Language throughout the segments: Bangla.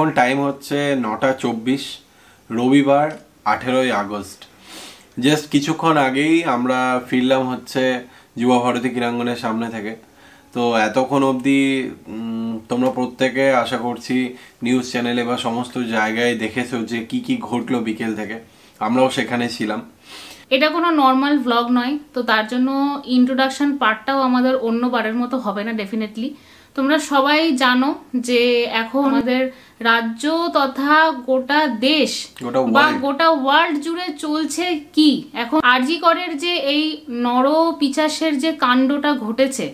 এখন টাইম হচ্ছে 9:24 রবিবার 18ই আগস্ট। জাস্ট কিছুক্ষণ আগেই আমরা ফিরলাম হচ্ছে যুবা ভারতী ক্রীড়াঙ্গনের সামনে থেকে। তো এতক্ষণ অবধি তোমরা প্রত্যেকে আশা করছি নিউজ চ্যানেলে বা সমস্ত জায়গায় দেখেছো যে কি ঘটলো বিকেল থেকে, আমরাও সেখানে ছিলাম। এটা কোনো নর্মাল ভ্লগ নয়, তো তার জন্য ইন্ট্রোডাকশন পার্টটাও আমাদের অন্যবারের মতো হবে না ডেফিনেটলি। তোমরা সবাই জানো যে এখন আমাদের রাজ্য তথা গোটা দেশ বা গোটা ওয়ার্ল্ড জুড়ে চলছে কি, এখন আরজি করের যে এই নরপিশাচের যে কাণ্ডটা ঘটেছে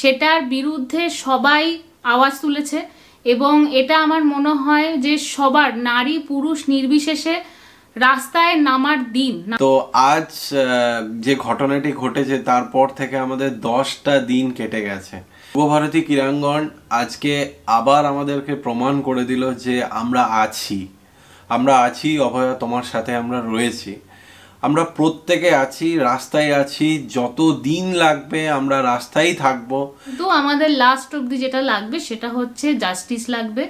সেটার বিরুদ্ধে সবাই আওয়াজ তুলেছে এবং এটা আমার মনে হয় যে সবার নারী পুরুষ নির্বিশেষে রাস্তায় নামার দিন। তো আজ যে ঘটনাটি ঘটেছে তারপর থেকে আমাদের 10টা দিন কেটে গেছে। যুব ভারতী ক্রীড়াঙ্গন আজকে আবার আমাদেরকে প্রমাণ করে দিল যে আমরা আছি অভয়া, তোমার সাথে আমরা রয়েছি, আমরা প্রত্যেকে আছি, রাস্তায় আছি, যত দিন লাগবে আমরা রাস্তায় থাকবো। তো আমাদের লাস্ট অবধি যেটা লাগবে সেটা হচ্ছে জাস্টিস লাগবে।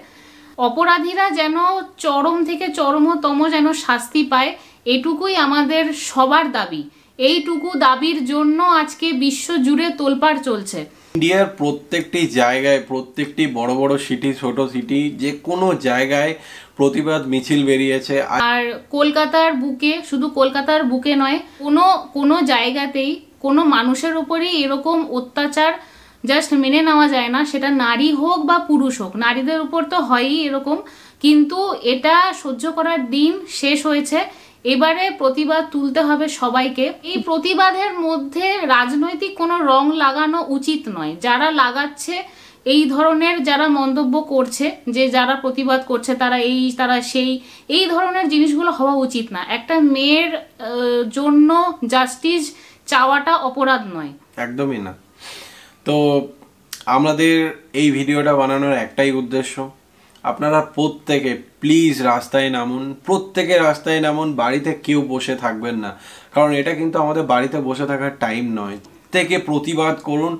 অপরাধীরা যেন চরম থেকে চরমতম যেন শাস্তি পায়, এটুকুই আমাদের সবার দাবি। এইটুকু দাবির জন্য আজকে বিশ্ব জুড়ে তোলপাড় চলছে। ইন্ডিয়ার প্রত্যেকটি জায়গায়, প্রত্যেকটি বড় বড় সিটি, ছোট সিটি, যে কোনো জায়গায় প্রতিবাদ মিছিল বেরিয়েছে। আর কলকাতার বুকে, শুধু কলকাতার বুকে নয়, কোনো জায়গাতেই কোনো মানুষের উপরেই এরকম অত্যাচার জাস্ট মেনে নেওয়া যায় না, সেটা নারী হোক বা পুরুষ হোক। নারীদের উপর তো হয়ই এরকম, কিন্তু এটা সহ্য করার দিন শেষ হয়েছে। এবারে প্রতিবাদ তুলতে হবে সবাইকে। এই প্রতিবাদের মধ্যে রাজনৈতিক কোনো রং লাগানো উচিত নয়। যারা লাগাচ্ছে, এই ধরনের যারা মন্তব্য করছে যে যারা প্রতিবাদ করছে তারা সেই, এই ধরনের জিনিসগুলো হওয়া উচিত না। একটা মেয়ের জন্য জাস্টিস চাওয়াটা অপরাধ নয়, একদমই না। তো আমাদের এই ভিডিওটা বানানোর একটাই উদ্দেশ্য, আপনারা প্রত্যেকে প্লিজ রাস্তায় নামুন, প্রত্যেকে রাস্তায় নামুন, বাড়িতে কেউ বসে থাকবেন না, কারণ এটা কিন্তু আমাদের বাড়িতে বসে থাকার টাইম নয়। থেকে প্রতিবাদ করুন,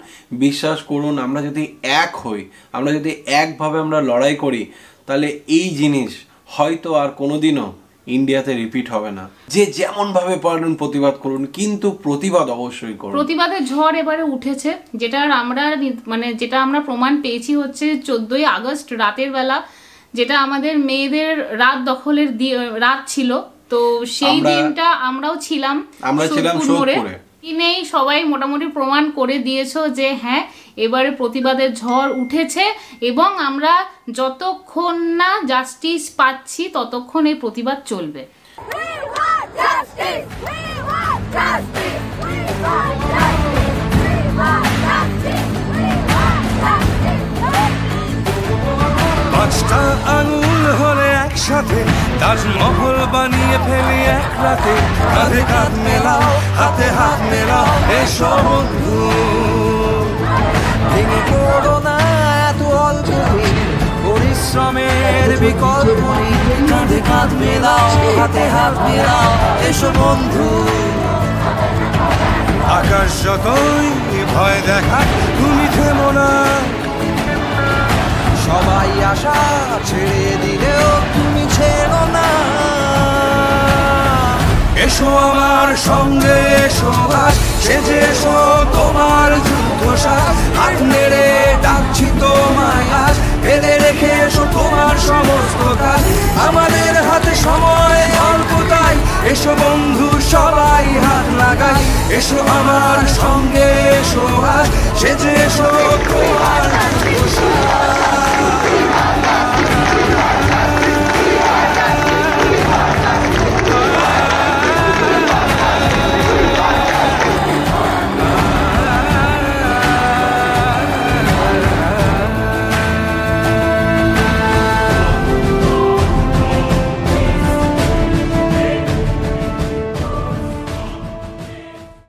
বিশ্বাস করুন, আমরা যদি এক হই, আমরা যদি একভাবে আমরা লড়াই করি, তাহলে এই জিনিস হয়তো আর কোনোদিনও ইন্ডিয়াতে রিপিট হবে না। যে যেমন ভাবে পারেন প্রতিবাদ করুন, কিন্তু প্রতিবাদ অবশ্যই করুন। প্রতিবাদের ঝড় এবারে উঠেছে, যেটা আমরা প্রমাণ পেয়েছি হচ্ছে 14ই আগস্ট রাতের বেলা, যেটা আমাদের মেয়েদের রাত দখলের রাত ছিল। তো সেই দিনটা আমরাও ছিলাম সোদপুরে। নেই সবাই মোটামুটি প্রমাণ করে দিয়েছো যে হ্যাঁ, এবারে প্রতিবাদের ঝড় উঠেছে এবং আমরা যতক্ষণ না জাস্টিস পাচ্ছি ততক্ষণ এই প্রতিবাদ চলবে। পাঁচটা আঙুল হলে একসাথে তাজমহল বানিয়ে ফেলি এক রাতে। কাঁধে কাঁধ মেলাও, হাতে হাত মেলাও, এসো বন্ধু। ভেঙে পড়ো না এত অল্প দিন, পরিশ্রমের বিকল্প নেই। কাঁধে কাঁধ মেলাও, হাতে হাত মেলাও, এসো বন্ধু। আকাশ যতই ভয় দেখা, তুমি থেমো না। সবাই আশা ছেড়ে দিলেও তুমি ছেড়ো না। এসো আমার সঙ্গে, এসো আজ সেজে এসো তোমার যুদ্ধ সাজ। হাত নেড়ে ডাকছি তোমায় আজ, ফেলে রেখে এসো তোমার সমস্ত কাজ। আমাদের হাতে সময় অল্পটাই, এসো বন্ধু সবাই হাত লাগাই। এসো আমার সঙ্গে, এসো আজ সেজে এসো তোমার যুদ্ধ সাজ।